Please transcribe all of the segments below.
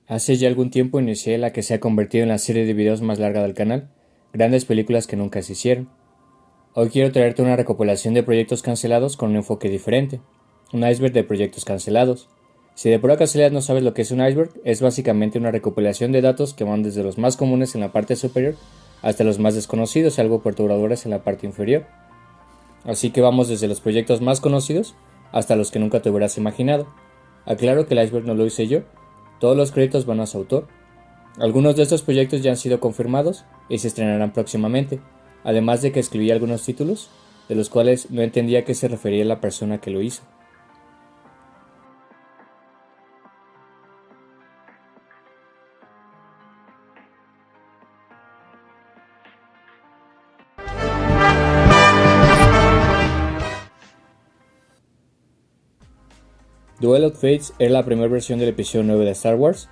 Hace ya algún tiempo inicié la que se ha convertido en la serie de videos más larga del canal, grandes películas que nunca se hicieron. Hoy quiero traerte una recopilación de proyectos cancelados con un enfoque diferente, un iceberg de proyectos cancelados. Si de pura casualidad no sabes lo que es un iceberg, es básicamente una recopilación de datos que van desde los más comunes en la parte superior hasta los más desconocidos y algo perturbadores en la parte inferior. Así que vamos desde los proyectos más conocidos hasta los que nunca te hubieras imaginado. Aclaro que el iceberg no lo hice yo, todos los créditos van a su autor. Algunos de estos proyectos ya han sido confirmados y se estrenarán próximamente, además de que escribí algunos títulos, de los cuales no entendía a qué se refería la persona que lo hizo. Duel of Fates era la primera versión del episodio 9 de Star Wars,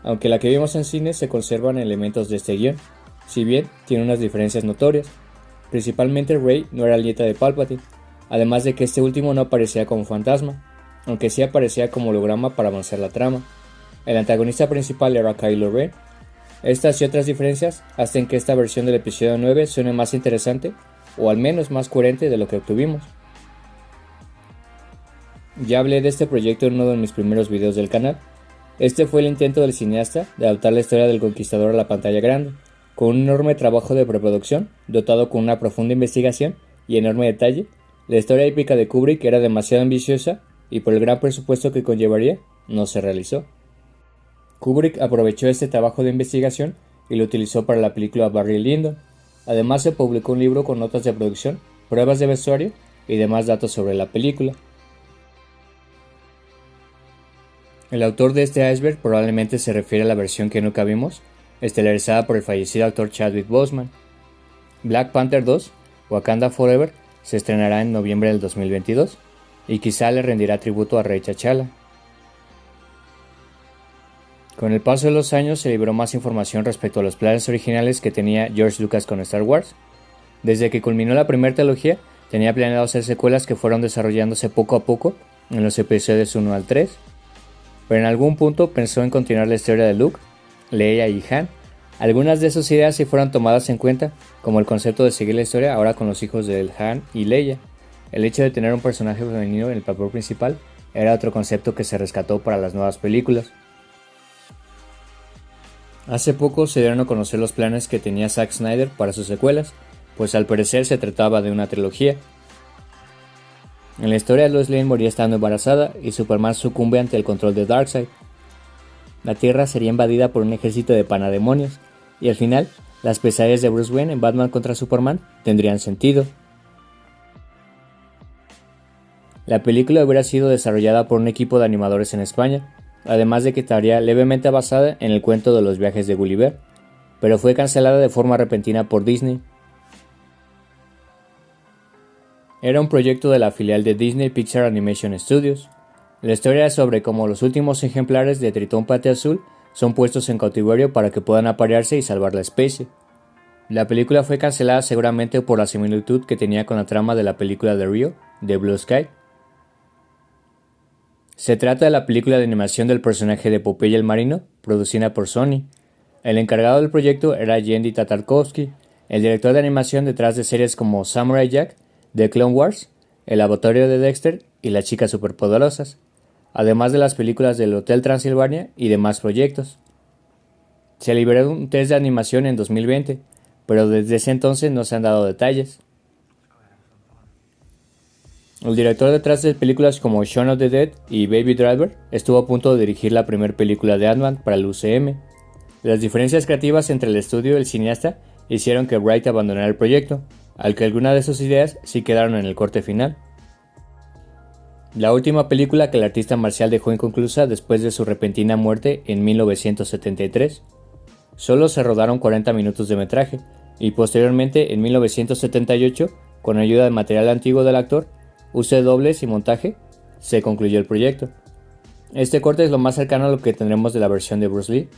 aunque la que vimos en cine se conservan elementos de este guión, si bien tiene unas diferencias notorias. Principalmente Rey no era nieta de Palpatine, además de que este último no aparecía como fantasma, aunque sí aparecía como holograma para avanzar la trama. El antagonista principal era Kylo Ren. Estas y otras diferencias hacen que esta versión del episodio 9 suene más interesante, o al menos más coherente de lo que obtuvimos. Ya hablé de este proyecto en uno de mis primeros videos del canal. Este fue el intento del cineasta de adaptar la historia del Conquistador a la pantalla grande, con un enorme trabajo de preproducción, dotado con una profunda investigación y enorme detalle. La historia épica de Kubrick era demasiado ambiciosa y por el gran presupuesto que conllevaría, no se realizó. Kubrick aprovechó este trabajo de investigación y lo utilizó para la película Barry Lyndon. Además se publicó un libro con notas de producción, pruebas de vestuario y demás datos sobre la película. El autor de este iceberg probablemente se refiere a la versión que nunca vimos, estelarizada por el fallecido actor Chadwick Boseman. Black Panther 2, Wakanda Forever, se estrenará en noviembre del 2022 y quizá le rendirá tributo a Rey T'Challa. Con el paso de los años se libró más información respecto a los planes originales que tenía George Lucas con Star Wars. Desde que culminó la primera trilogía, tenía planeado hacer secuelas que fueron desarrollándose poco a poco en los episodios 1 al 3. Pero en algún punto pensó en continuar la historia de Luke, Leia y Han. Algunas de sus ideas sí fueron tomadas en cuenta, como el concepto de seguir la historia ahora con los hijos de Han y Leia. El hecho de tener un personaje femenino en el papel principal era otro concepto que se rescató para las nuevas películas. Hace poco se dieron a conocer los planes que tenía Zack Snyder para sus secuelas, pues al parecer se trataba de una trilogía. En la historia, Lois Lane moría estando embarazada y Superman sucumbe ante el control de Darkseid. La Tierra sería invadida por un ejército de panademonios y al final, las pesadillas de Bruce Wayne en Batman contra Superman tendrían sentido. La película hubiera sido desarrollada por un equipo de animadores en España, además de que estaría levemente basada en el cuento de los viajes de Gulliver, pero fue cancelada de forma repentina por Disney. Era un proyecto de la filial de Disney Pixar Animation Studios. La historia es sobre cómo los últimos ejemplares de Tritón Pateazul son puestos en cautiverio para que puedan aparearse y salvar la especie. La película fue cancelada seguramente por la similitud que tenía con la trama de la película de Rio, de Blue Sky. Se trata de la película de animación del personaje de Popeye el Marino, producida por Sony. El encargado del proyecto era Genndy Tartakovsky, el director de animación detrás de series como Samurai Jack, The Clone Wars, El Laboratorio de Dexter y Las Chicas Superpoderosas, además de las películas del Hotel Transilvania y demás proyectos. Se liberó un test de animación en 2020, pero desde ese entonces no se han dado detalles. El director detrás de películas como Shaun of the Dead y Baby Driver estuvo a punto de dirigir la primera película de Ant-Man para el UCM. Las diferencias creativas entre el estudio y el cineasta hicieron que Wright abandonara el proyecto, aunque algunas de sus ideas sí quedaron en el corte final. La última película que el artista marcial dejó inconclusa después de su repentina muerte en 1973. Solo se rodaron 40 minutos de metraje, y posteriormente en 1978, con ayuda de material antiguo del actor, uso de dobles y montaje, se concluyó el proyecto. Este corte es lo más cercano a lo que tendremos de la versión de Bruce Lee.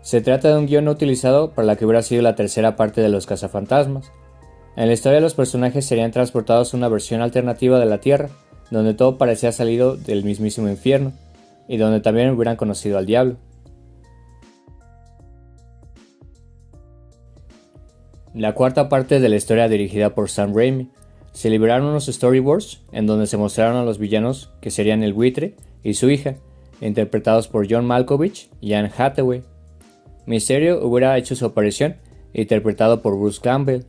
Se trata de un guion no utilizado para la que hubiera sido la tercera parte de Los Cazafantasmas. En la historia los personajes serían transportados a una versión alternativa de la Tierra, donde todo parecía salido del mismísimo infierno. y donde también hubieran conocido al diablo. La cuarta parte de la historia dirigida por Sam Raimi. Se liberaron unos storyboards en donde se mostraron a los villanos que serían el buitre y su hija, interpretados por John Malkovich y Anne Hathaway. Mysterio hubiera hecho su aparición, interpretado por Bruce Campbell.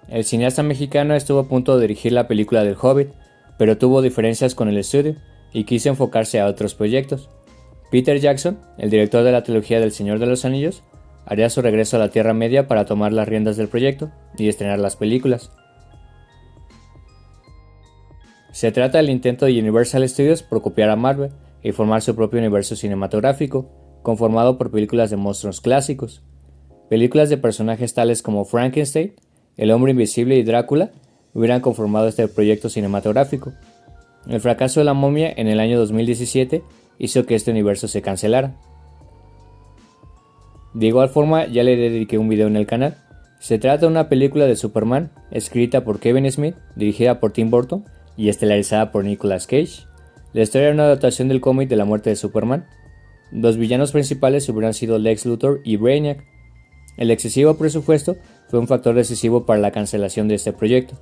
El cineasta mexicano estuvo a punto de dirigir la película del Hobbit, pero tuvo diferencias con el estudio y quiso enfocarse a otros proyectos. Peter Jackson, el director de la trilogía del Señor de los Anillos, haría su regreso a la Tierra Media para tomar las riendas del proyecto y estrenar las películas. Se trata del intento de Universal Studios por copiar a Marvel y formar su propio universo cinematográfico, conformado por películas de monstruos clásicos. Películas de personajes tales como Frankenstein, El Hombre Invisible y Drácula hubieran conformado este proyecto cinematográfico. El fracaso de La Momia en el año 2017 hizo que este universo se cancelara. De igual forma, ya le dediqué un video en el canal. Se trata de una película de Superman, escrita por Kevin Smith, dirigida por Tim Burton y estelarizada por Nicolas Cage. La historia era una adaptación del cómic de la muerte de Superman. Los villanos principales hubieran sido Lex Luthor y Brainiac. El excesivo presupuesto fue un factor decisivo para la cancelación de este proyecto.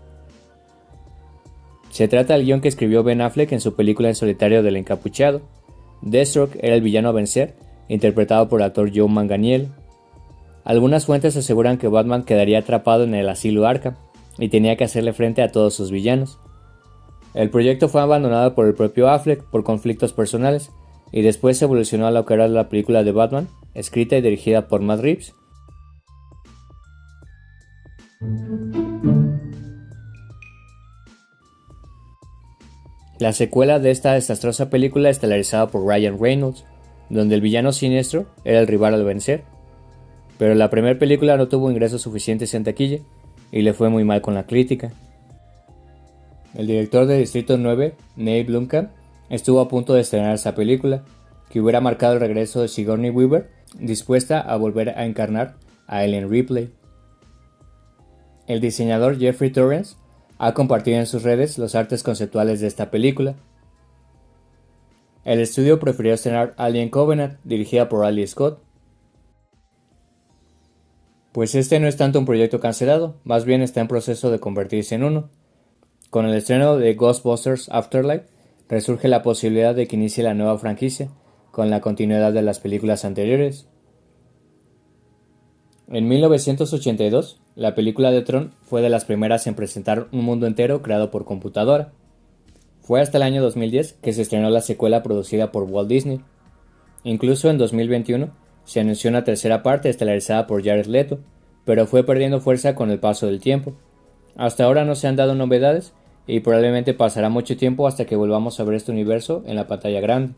Se trata del guion que escribió Ben Affleck en su película en solitario del Encapuchado. Deathstroke era el villano a vencer, interpretado por el actor Joe Manganiello. Algunas fuentes aseguran que Batman quedaría atrapado en el asilo Arkham y tenía que hacerle frente a todos sus villanos. El proyecto fue abandonado por el propio Affleck por conflictos personales y después evolucionó a lo que era la película de Batman, escrita y dirigida por Matt Reeves. La secuela de esta desastrosa película estelarizada por Ryan Reynolds, donde el villano siniestro era el rival al vencer. Pero la primera película no tuvo ingresos suficientes en taquilla y le fue muy mal con la crítica. El director de Distrito 9, Neil Blomkamp, estuvo a punto de estrenar esa película, que hubiera marcado el regreso de Sigourney Weaver, dispuesta a volver a encarnar a Ellen Ripley. El diseñador Jeffrey Torrence ha compartido en sus redes los artes conceptuales de esta película. El estudio prefirió estrenar Alien Covenant, dirigida por Ridley Scott. Pues este no es tanto un proyecto cancelado, más bien está en proceso de convertirse en uno. Con el estreno de Ghostbusters Afterlife, resurge la posibilidad de que inicie la nueva franquicia, con la continuidad de las películas anteriores. En 1982, la película de Tron fue de las primeras en presentar un mundo entero creado por computadora. Fue hasta el año 2010 que se estrenó la secuela producida por Walt Disney. Incluso en 2021 se anunció una tercera parte estelarizada por Jared Leto, pero fue perdiendo fuerza con el paso del tiempo. Hasta ahora no se han dado novedades y probablemente pasará mucho tiempo hasta que volvamos a ver este universo en la pantalla grande.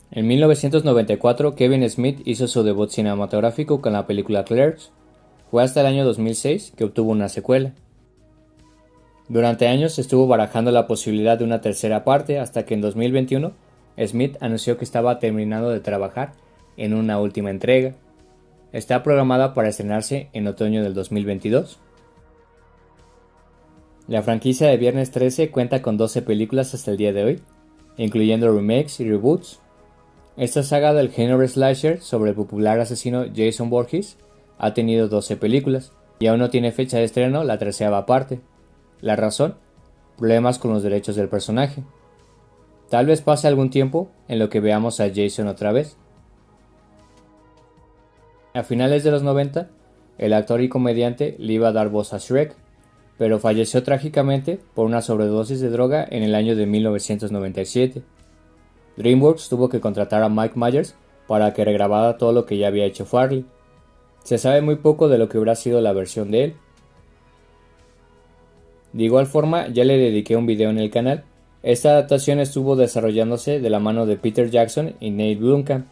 En 1994, Kevin Smith hizo su debut cinematográfico con la película Clerks. Fue hasta el año 2006 que obtuvo una secuela. Durante años estuvo barajando la posibilidad de una tercera parte hasta que en 2021 Smith anunció que estaba terminando de trabajar en una última entrega. Está programada para estrenarse en otoño del 2022. La franquicia de Viernes 13 cuenta con 12 películas hasta el día de hoy, incluyendo remakes y reboots. Esta saga del género slasher sobre el popular asesino Jason Voorhees ha tenido 12 películas y aún no tiene fecha de estreno la 13ª parte. La razón: problemas con los derechos del personaje. Tal vez pase algún tiempo en lo que veamos a Jason otra vez. A finales de los 90, el actor y comediante le iba a dar voz a Shrek, pero falleció trágicamente por una sobredosis de droga en el año de 1997. DreamWorks tuvo que contratar a Mike Myers para que regrabara todo lo que ya había hecho Farley. Se sabe muy poco de lo que hubiera sido la versión de él. De igual forma, ya le dediqué un video en el canal. Esta adaptación estuvo desarrollándose de la mano de Peter Jackson y Neil Blomkamp.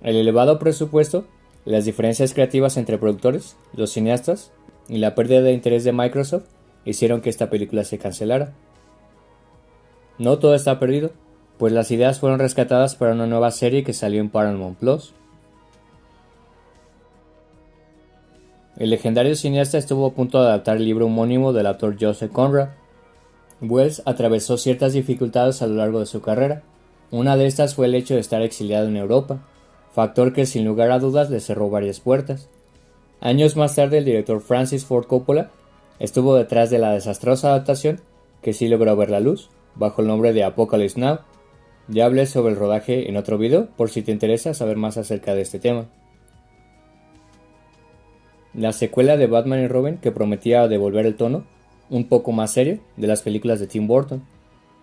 El elevado presupuesto, las diferencias creativas entre productores, los cineastas y la pérdida de interés de Microsoft hicieron que esta película se cancelara. No todo está perdido, pues las ideas fueron rescatadas para una nueva serie que salió en Paramount Plus. El legendario cineasta estuvo a punto de adaptar el libro homónimo del autor Joseph Conrad. Wells atravesó ciertas dificultades a lo largo de su carrera. Una de estas fue el hecho de estar exiliado en Europa, factor que sin lugar a dudas le cerró varias puertas. Años más tarde, el director Francis Ford Coppola estuvo detrás de la desastrosa adaptación que sí logró ver la luz, bajo el nombre de Apocalypse Now. Ya hablé sobre el rodaje en otro video, por si te interesa saber más acerca de este tema. La secuela de Batman y Robin, que prometía devolver el tono, un poco más serio, de las películas de Tim Burton.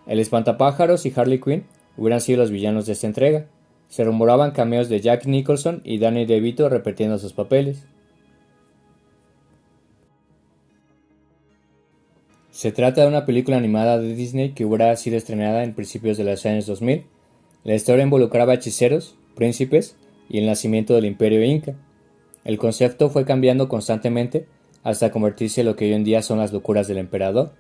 El Espantapájaros y Harley Quinn hubieran sido los villanos de esta entrega. Se rumoraban cameos de Jack Nicholson y Danny DeVito repitiendo sus papeles. Se trata de una película animada de Disney que hubiera sido estrenada en principios de los años 2000. La historia involucraba hechiceros, príncipes y el nacimiento del Imperio Inca. El concepto fue cambiando constantemente hasta convertirse en lo que hoy en día son las locuras del emperador.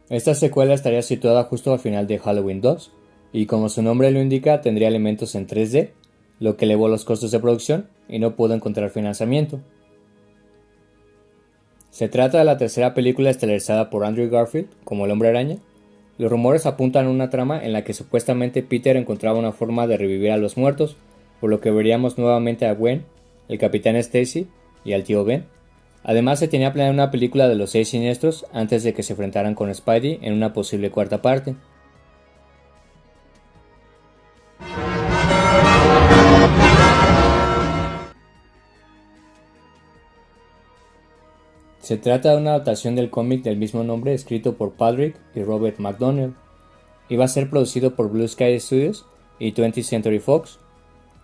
Esta secuela estaría situada justo al final de Halloween 2, y como su nombre lo indica tendría elementos en 3D, lo que elevó los costos de producción y no pudo encontrar financiamiento. Se trata de la tercera película estelarizada por Andrew Garfield como el Hombre Araña. Los rumores apuntan a una trama en la que supuestamente Peter encontraba una forma de revivir a los muertos, por lo que veríamos nuevamente a Gwen, el Capitán Stacy y al tío Ben. Además se tenía planeada una película de los 6 Siniestros antes de que se enfrentaran con Spidey en una posible cuarta parte. Se trata de una adaptación del cómic del mismo nombre escrito por Patrick y Robert McDonnell. Iba a ser producido por Blue Sky Studios y 20th Century Fox.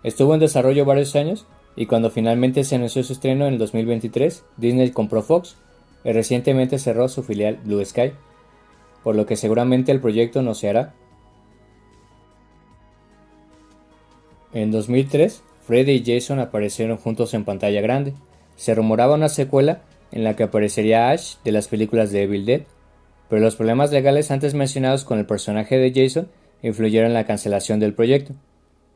Estuvo en desarrollo varios años y cuando finalmente se anunció su estreno en el 2023, Disney compró Fox y recientemente cerró su filial Blue Sky, por lo que seguramente el proyecto no se hará. En 2003, Freddy y Jason aparecieron juntos en pantalla grande. Se rumoraba una secuela en la que aparecería Ash de las películas de Evil Dead, pero los problemas legales antes mencionados con el personaje de Jason influyeron en la cancelación del proyecto.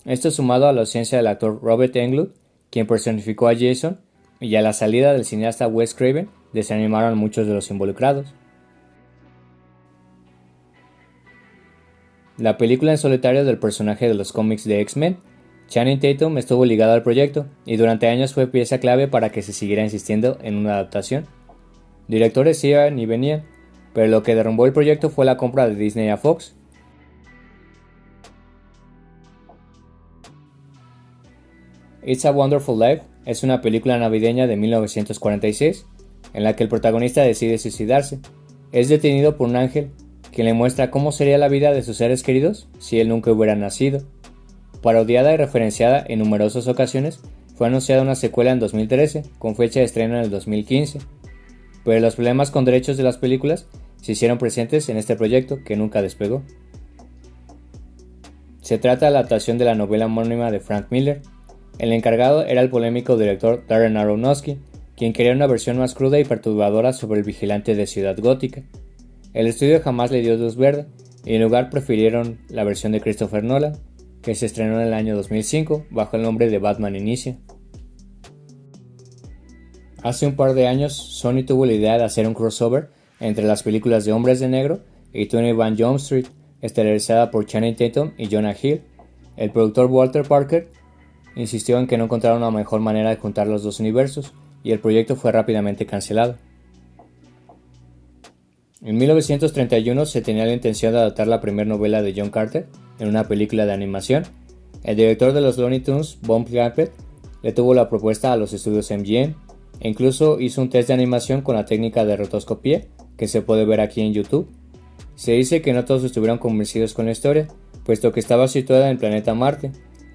Esto sumado a la ausencia del actor Robert Englund, quien personificó a Jason, y a la salida del cineasta Wes Craven, desanimaron a muchos de los involucrados. La película en solitario del personaje de los cómics de X-Men, Channing Tatum estuvo ligado al proyecto y durante años fue pieza clave para que se siguiera insistiendo en una adaptación. Directores iban y venían, pero lo que derrumbó el proyecto fue la compra de Disney a Fox. It's a Wonderful Life es una película navideña de 1946 en la que el protagonista decide suicidarse. Es detenido por un ángel quien le muestra cómo sería la vida de sus seres queridos si él nunca hubiera nacido. Parodiada y referenciada en numerosas ocasiones, fue anunciada una secuela en 2013 con fecha de estreno en el 2015, pero los problemas con derechos de las películas se hicieron presentes en este proyecto que nunca despegó. Se trata de la adaptación de la novela homónima de Frank Miller. El encargado era el polémico director Darren Aronofsky, quien quería una versión más cruda y perturbadora sobre el vigilante de Ciudad Gótica. El estudio jamás le dio luz verde y en lugar prefirieron la versión de Christopher Nolan, que se estrenó en el año 2005 bajo el nombre de Batman Inicia. Hace un par de años, Sony tuvo la idea de hacer un crossover entre las películas de Hombres de Negro y 21 Jump Street, estelarizada por Channing Tatum y Jonah Hill. El productor Walter Parker insistió en que no encontraron una mejor manera de juntar los dos universos y el proyecto fue rápidamente cancelado. En 1931 se tenía la intención de adaptar la primera novela de John Carter en una película de animación. El director de los Looney Tunes, Bob Gapek, le tuvo la propuesta a los estudios MGM e incluso hizo un test de animación con la técnica de rotoscopía que se puede ver aquí en YouTube. Se dice que no todos estuvieron convencidos con la historia, puesto que estaba situada en el planeta Marte,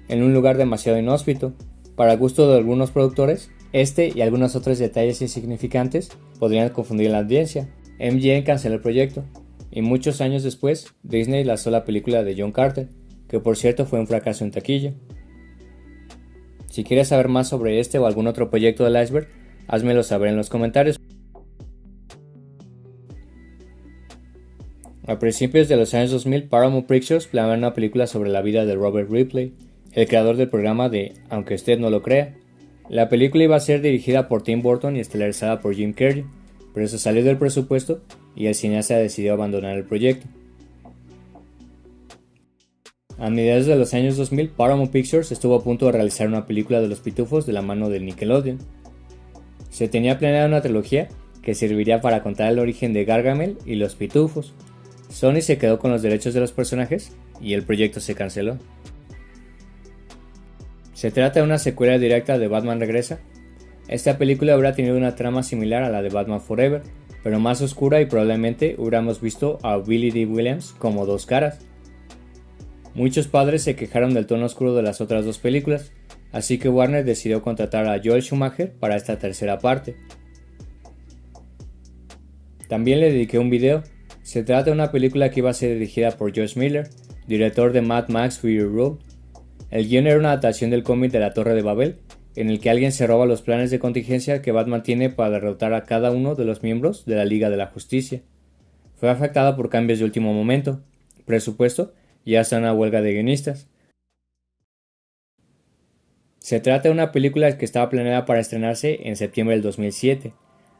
en un lugar demasiado inhóspito. Para gusto de algunos productores, este y algunos otros detalles insignificantes podrían confundir a la audiencia. MGM canceló el proyecto, y muchos años después, Disney lanzó la película de John Carter, que por cierto fue un fracaso en taquilla. Si quieres saber más sobre este o algún otro proyecto del iceberg, házmelo saber en los comentarios. A principios de los años 2000, Paramount Pictures planeaba una película sobre la vida de Robert Ripley, el creador del programa de Aunque usted no lo crea, La película iba a ser dirigida por Tim Burton y estelarizada por Jim Carrey, pero se salió del presupuesto y el cineasta decidió abandonar el proyecto. A mediados de los años 2000, Paramount Pictures estuvo a punto de realizar una película de los Pitufos de la mano de Nickelodeon. Se tenía planeada una trilogía que serviría para contar el origen de Gargamel y los Pitufos. Sony se quedó con los derechos de los personajes y el proyecto se canceló. Se trata de una secuela directa de Batman Regresa. Esta película habrá tenido una trama similar a la de Batman Forever, pero más oscura y probablemente hubiéramos visto a Billy Dee Williams como Dos Caras. Muchos padres se quejaron del tono oscuro de las otras dos películas, así que Warner decidió contratar a Joel Schumacher para esta tercera parte. También le dediqué un video. Se trata de una película que iba a ser dirigida por George Miller, director de Mad Max Fury Road. El guion era una adaptación del cómic de la Torre de Babel, en el que alguien se roba los planes de contingencia que Batman tiene para derrotar a cada uno de los miembros de la Liga de la Justicia. Fue afectada por cambios de último momento, presupuesto y hasta una huelga de guionistas. Se trata de una película que estaba planeada para estrenarse en septiembre del 2007.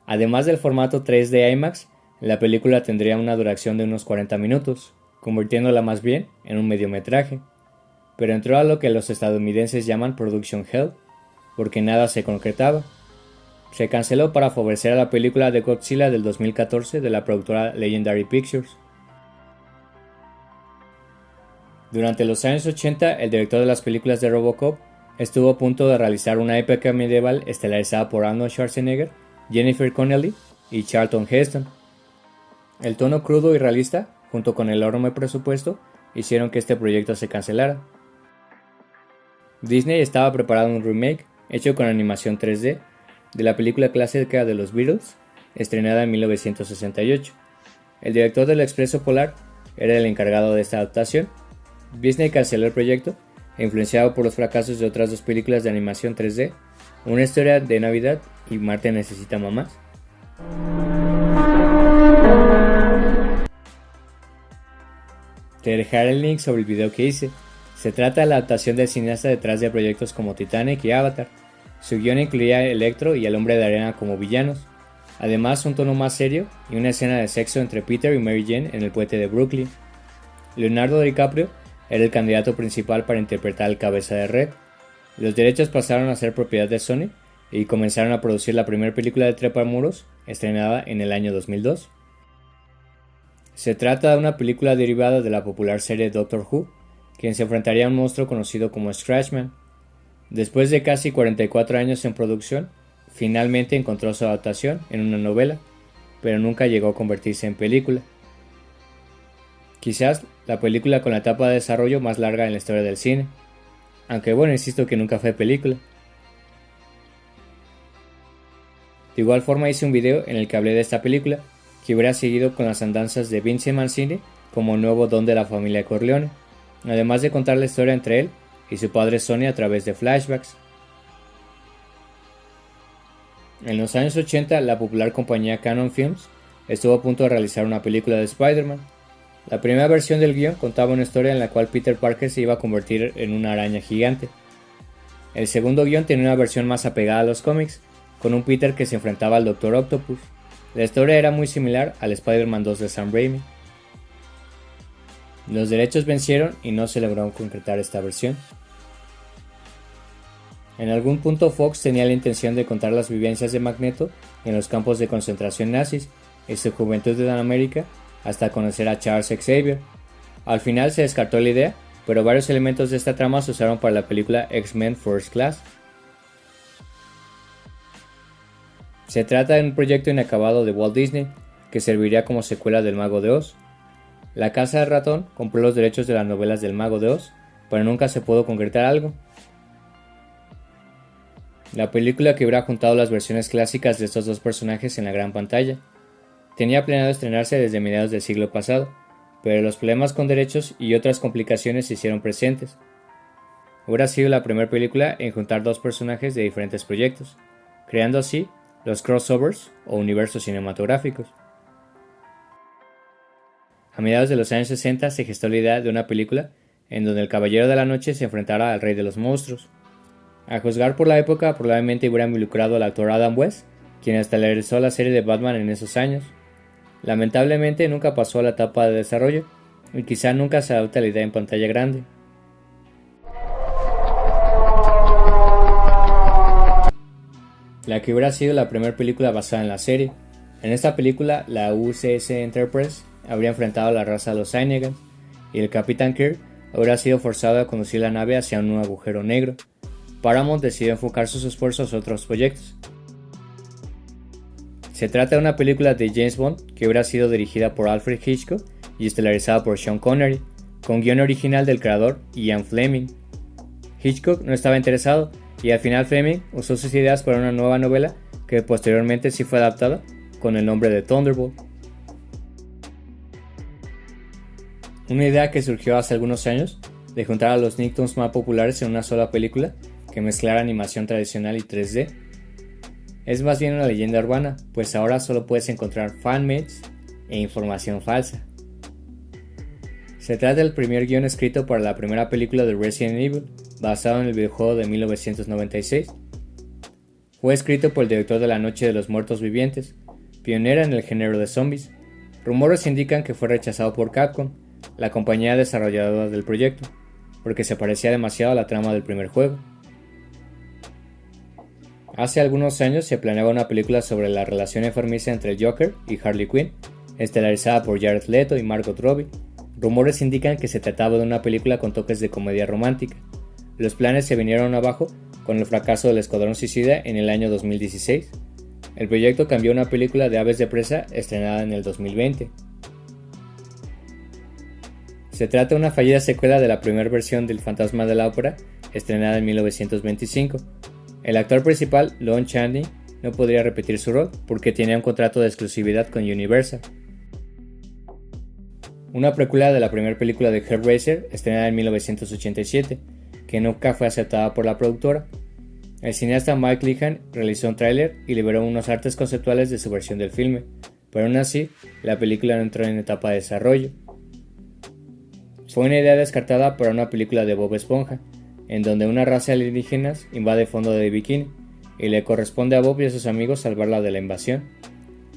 Además del formato 3D IMAX, la película tendría una duración de unos 40 minutos, convirtiéndola más bien en un mediometraje, pero entró a lo que los estadounidenses llaman Production Hell, porque nada se concretaba. Se canceló para favorecer a la película de Godzilla del 2014 de la productora Legendary Pictures. Durante los años 80, el director de las películas de Robocop estuvo a punto de realizar una épica medieval estelarizada por Arnold Schwarzenegger, Jennifer Connelly y Charlton Heston. El tono crudo y realista, junto con el enorme presupuesto, hicieron que este proyecto se cancelara. Disney estaba preparando un remake, hecho con animación 3D, de la película clásica de los Beatles, estrenada en 1968. El director del Expreso Polar era el encargado de esta adaptación. Disney canceló el proyecto, influenciado por los fracasos de otras dos películas de animación 3D, Una historia de Navidad y Marte necesita mamás. Te dejaré el link sobre el video que hice. Se trata de la adaptación del cineasta detrás de proyectos como Titanic y Avatar. Su guion incluía a Electro y al Hombre de Arena como villanos. Además, un tono más serio y una escena de sexo entre Peter y Mary Jane en el puente de Brooklyn. Leonardo DiCaprio era el candidato principal para interpretar al Cabeza de Red. Los derechos pasaron a ser propiedad de Sony y comenzaron a producir la primera película de Trepamuros, estrenada en el año 2002. Se trata de una película derivada de la popular serie Doctor Who, quien se enfrentaría a un monstruo conocido como Scratchman. Después de casi 44 años en producción, finalmente encontró su adaptación en una novela, pero nunca llegó a convertirse en película. Quizás la película con la etapa de desarrollo más larga en la historia del cine, aunque bueno, insisto que nunca fue película. De igual forma hice un video en el que hablé de esta película, que hubiera seguido con las andanzas de Vince Mancini como el nuevo don de la familia Corleone, además de contar la historia entre él y su padre Sonny a través de flashbacks. En los años 80, la popular compañía Canon Films estuvo a punto de realizar una película de Spider-Man. La primera versión del guion contaba una historia en la cual Peter Parker se iba a convertir en una araña gigante. El segundo guion tenía una versión más apegada a los cómics, con un Peter que se enfrentaba al Dr. Octopus. La historia era muy similar al Spider-Man 2 de Sam Raimi. Los derechos vencieron y no se logró concretar esta versión. En algún punto Fox tenía la intención de contar las vivencias de Magneto en los campos de concentración nazis y su juventud en América hasta conocer a Charles Xavier. Al final se descartó la idea, pero varios elementos de esta trama se usaron para la película X-Men First Class. Se trata de un proyecto inacabado de Walt Disney, que serviría como secuela del Mago de Oz. La Casa del Ratón compró los derechos de las novelas del Mago de Oz, pero nunca se pudo concretar algo. La película que hubiera juntado las versiones clásicas de estos dos personajes en la gran pantalla. Tenía planeado estrenarse desde mediados del siglo pasado, pero los problemas con derechos y otras complicaciones se hicieron presentes. Hubiera sido la primera película en juntar dos personajes de diferentes proyectos, creando así los crossovers o universos cinematográficos. A mediados de los años 60 se gestó la idea de una película en donde el Caballero de la Noche se enfrentara al Rey de los Monstruos. A juzgar por la época, probablemente hubiera involucrado al actor Adam West, quien estelarizó la serie de Batman en esos años. Lamentablemente nunca pasó a la etapa de desarrollo, y quizá nunca se adapte a la idea en pantalla grande. La que hubiera sido la primera película basada en la serie. En esta película, la UCS Enterprise habría enfrentado a la raza de los Cynegans, y el Capitán Kirk habría sido forzado a conducir la nave hacia un agujero negro. Paramount decidió enfocar sus esfuerzos a otros proyectos. Se trata de una película de James Bond que hubiera sido dirigida por Alfred Hitchcock y estelarizada por Sean Connery, con guion original del creador Ian Fleming. Hitchcock no estaba interesado y al final Fleming usó sus ideas para una nueva novela que posteriormente sí fue adaptada con el nombre de Thunderbolt. Una idea que surgió hace algunos años de juntar a los Nicktoons más populares en una sola película que mezclara animación tradicional y 3D. Es más bien una leyenda urbana, pues ahora solo puedes encontrar fanmates e información falsa. Se trata del primer guion escrito para la primera película de Resident Evil, basado en el videojuego de 1996. Fue escrito por el director de La Noche de los Muertos Vivientes, pionera en el género de zombies. Rumores indican que fue rechazado por Capcom, la compañía desarrolladora del proyecto, porque se parecía demasiado a la trama del primer juego. Hace algunos años se planeaba una película sobre la relación enfermiza entre el Joker y Harley Quinn, estelarizada por Jared Leto y Margot Robbie. Rumores indican que se trataba de una película con toques de comedia romántica. Los planes se vinieron abajo con el fracaso del Escuadrón Suicida en el año 2016. El proyecto cambió a una película de aves de presa estrenada en el 2020. Se trata de una fallida secuela de la primera versión del Fantasma de la Ópera, estrenada en 1925. El actor principal, Lon Chaney, no podría repetir su rol porque tenía un contrato de exclusividad con Universal. Una precuela de la primera película de Hellraiser, estrenada en 1987, que nunca fue aceptada por la productora. El cineasta Mike Lehan realizó un tráiler y liberó unos artes conceptuales de su versión del filme, pero aún así, la película no entró en etapa de desarrollo. Fue una idea descartada para una película de Bob Esponja, en donde una raza de alienígenas invade el fondo de Bikini, y le corresponde a Bob y a sus amigos salvarla de la invasión.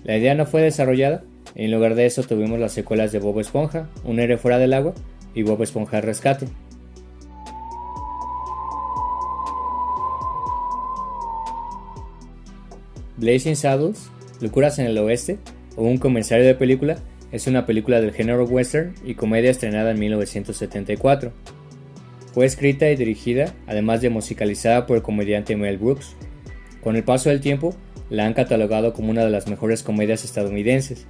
La idea no fue desarrollada, y en lugar de eso tuvimos las secuelas de Bob Esponja, Un héroe fuera del agua y Bob Esponja al rescate. Blazing Saddles, Locuras en el Oeste, o Un comisario de película, es una película del género western y comedia estrenada en 1974. Fue escrita y dirigida, además de musicalizada por el comediante Mel Brooks. Con el paso del tiempo, la han catalogado como una de las mejores comedias estadounidenses.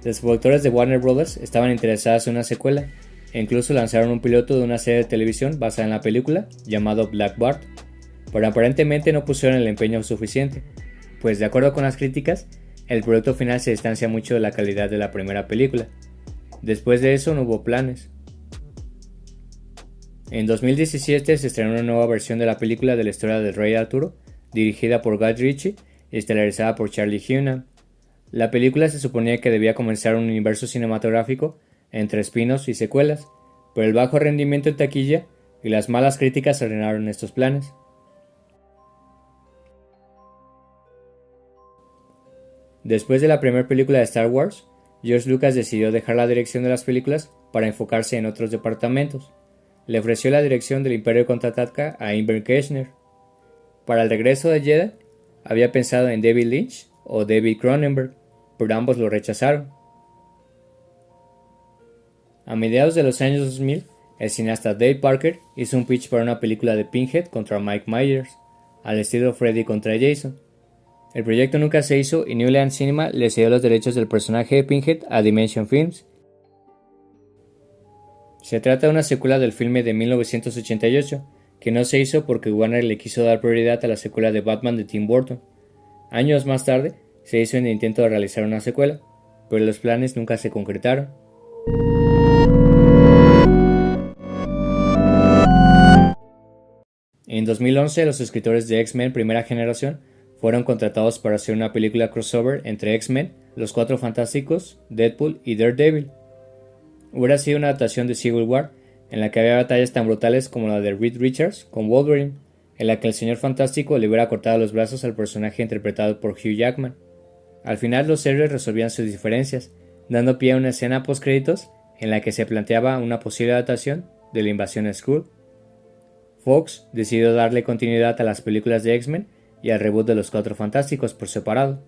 Los productores de Warner Bros. Estaban interesados en una secuela, e incluso lanzaron un piloto de una serie de televisión basada en la película, llamado Black Bart, pero aparentemente no pusieron el empeño suficiente, pues de acuerdo con las críticas, el producto final se distancia mucho de la calidad de la primera película. Después de eso no hubo planes. En 2017 se estrenó una nueva versión de la película de la historia del Rey Arturo, dirigida por Guy Ritchie y estelarizada por Charlie Hunnam. La película se suponía que debía comenzar un universo cinematográfico entre spin-offs y secuelas, pero el bajo rendimiento en taquilla y las malas críticas arruinaron estos planes. Después de la primera película de Star Wars, George Lucas decidió dejar la dirección de las películas para enfocarse en otros departamentos. Le ofreció la dirección del Imperio Contraataca a Irving Kershner. Para el regreso de Jedi, había pensado en David Lynch o David Cronenberg, pero ambos lo rechazaron. A mediados de los años 2000, el cineasta Dave Parker hizo un pitch para una película de Pinhead contra Mike Myers, al estilo Freddy contra Jason. El proyecto nunca se hizo y New Line Cinema le cedió los derechos del personaje de Pinhead a Dimension Films. Se trata de una secuela del filme de 1988, que no se hizo porque Warner le quiso dar prioridad a la secuela de Batman de Tim Burton. Años más tarde, se hizo el intento de realizar una secuela, pero los planes nunca se concretaron. En 2011, los escritores de X-Men Primera Generación fueron contratados para hacer una película crossover entre X-Men, Los Cuatro Fantásticos, Deadpool y Daredevil. Hubiera sido una adaptación de Civil War, en la que había batallas tan brutales como la de Reed Richards con Wolverine, en la que el Señor Fantástico le hubiera cortado los brazos al personaje interpretado por Hugh Jackman. Al final los héroes resolvían sus diferencias, dando pie a una escena post-créditos en la que se planteaba una posible adaptación de la invasión Skrull. Fox decidió darle continuidad a las películas de X-Men y al reboot de los Cuatro Fantásticos por separado.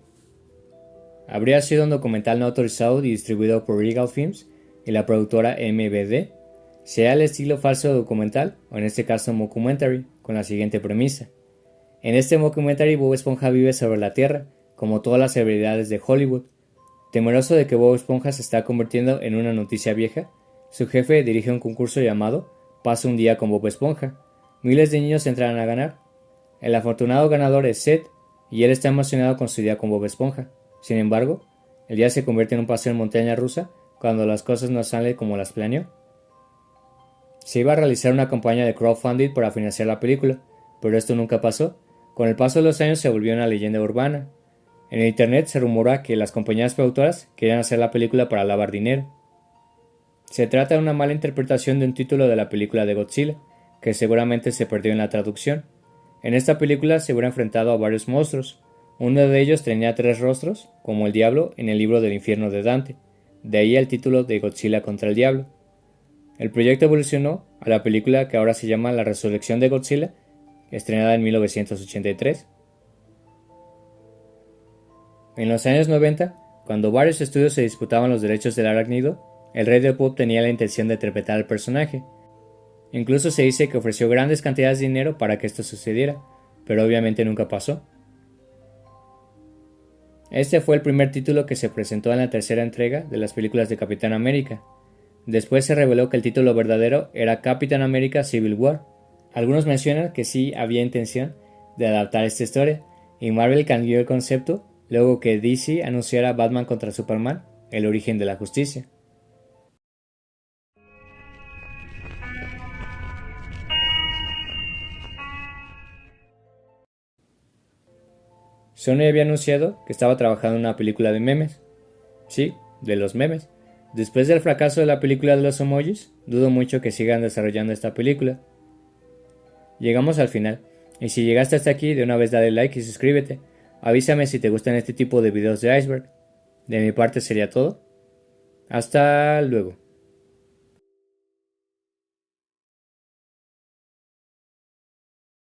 Habría sido un documental no autorizado y distribuido por Regal Films y la productora MVD. Sea el estilo falso documental, o en este caso mockumentary, con la siguiente premisa. En este mockumentary Bob Esponja vive sobre la Tierra, como todas las celebridades de Hollywood. Temeroso de que Bob Esponja se está convirtiendo en una noticia vieja, su jefe dirige un concurso llamado Pasa un día con Bob Esponja. Miles de niños entrarán a ganar. El afortunado ganador es Seth, y él está emocionado con su día con Bob Esponja. Sin embargo, el día se convierte en un paseo en montaña rusa cuando las cosas no salen como las planeó. Se iba a realizar una campaña de crowdfunding para financiar la película, pero esto nunca pasó. Con el paso de los años se volvió una leyenda urbana. En el internet se rumora que las compañías productoras querían hacer la película para lavar dinero. Se trata de una mala interpretación de un título de la película de Godzilla, que seguramente se perdió en la traducción. En esta película se hubiera enfrentado a varios monstruos. Uno de ellos tenía 3 rostros, como el diablo en el libro del infierno de Dante. De ahí el título de Godzilla contra el diablo. El proyecto evolucionó a la película que ahora se llama La Resurrección de Godzilla, estrenada en 1983. En los años 90, cuando varios estudios se disputaban los derechos del arácnido, el rey del pop tenía la intención de interpretar al personaje. Incluso se dice que ofreció grandes cantidades de dinero para que esto sucediera, pero obviamente nunca pasó. Este fue el primer título que se presentó en la tercera entrega de las películas de Capitán América. Después se reveló que el título verdadero era Capitán América Civil War. Algunos mencionan que sí había intención de adaptar esta historia, y Marvel cambió el concepto luego que DC anunciara Batman contra Superman, el origen de la justicia. Sony había anunciado que estaba trabajando en una película de memes. Sí, de los memes. Después del fracaso de la película de los emojis, dudo mucho que sigan desarrollando esta película. Llegamos al final, y si llegaste hasta aquí, de una vez dale like y suscríbete. Avísame si te gustan este tipo de videos de Iceberg. De mi parte sería todo. Hasta luego.